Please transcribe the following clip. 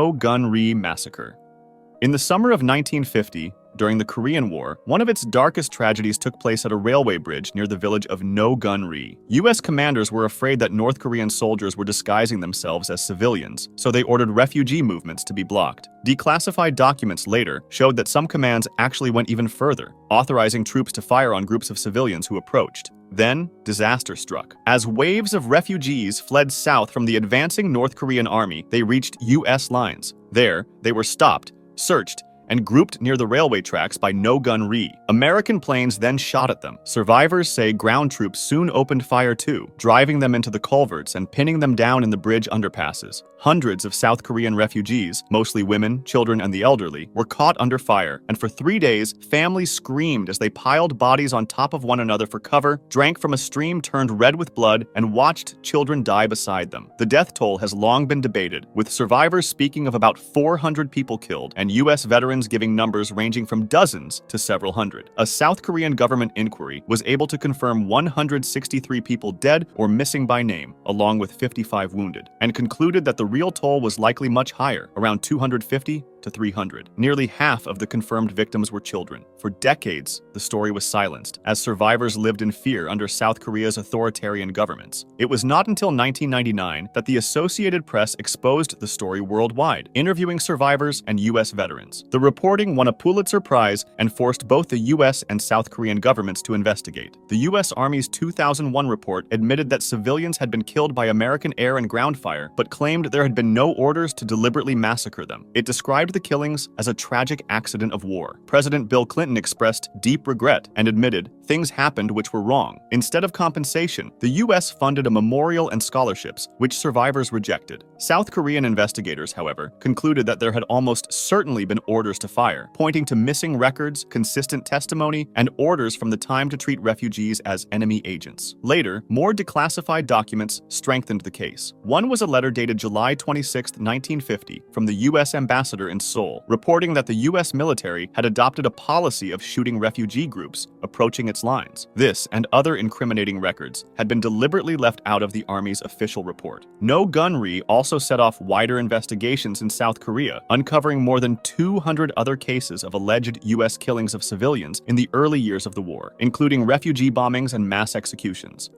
No-Gun Ri Massacre. In the summer of 1950, during the Korean War, one of its darkest tragedies took place at a railway bridge near the village of No-Gun Ri. U.S. commanders were afraid that North Korean soldiers were disguising themselves as civilians, so they ordered refugee movements to be blocked. Declassified documents later showed that some commands actually went even further, authorizing troops to fire on groups of civilians who approached. Then, disaster struck. As waves of refugees fled south from the advancing North Korean army, they reached U.S. lines. There, they were stopped, searched, and grouped near the railway tracks by No-Gun Ri. American planes then shot at them. Survivors say ground troops soon opened fire too, driving them into the culverts and pinning them down in the bridge underpasses. Hundreds of South Korean refugees, mostly women, children, and the elderly, were caught under fire, and for 3 days, families screamed as they piled bodies on top of one another for cover, drank from a stream turned red with blood, and watched children die beside them. The death toll has long been debated, with survivors speaking of about 400 people killed, and U.S. veterans giving numbers ranging from dozens to several hundred. A South Korean government inquiry was able to confirm 163 people dead or missing by name, along with 55 wounded, and concluded that the real toll was likely much higher, around 250 to 300. Nearly half of the confirmed victims were children. For decades, the story was silenced, as survivors lived in fear under South Korea's authoritarian governments. It was not until 1999 that the Associated Press exposed the story worldwide, interviewing survivors and U.S. veterans. The reporting won a Pulitzer Prize and forced both the U.S. and South Korean governments to investigate. The U.S. Army's 2001 report admitted that civilians had been killed by American air and ground fire, but claimed there had been no orders to deliberately massacre them. It described the killings as a tragic accident of war. President Bill Clinton expressed deep regret and admitted things happened which were wrong. Instead of compensation, the U.S. funded a memorial and scholarships, which survivors rejected. South Korean investigators, however, concluded that there had almost certainly been orders to fire, pointing to missing records, consistent testimony, and orders from the time to treat refugees as enemy agents. Later, more declassified documents strengthened the case. One was a letter dated July 26, 1950, from the U.S. ambassador in Seoul, reporting that the U.S. military had adopted a policy of shooting refugee groups approaching its lines. This and other incriminating records had been deliberately left out of the Army's official report. No-Gun Ri also set off wider investigations in South Korea, uncovering more than 200 other cases of alleged U.S. killings of civilians in the early years of the war, including refugee bombings and mass executions.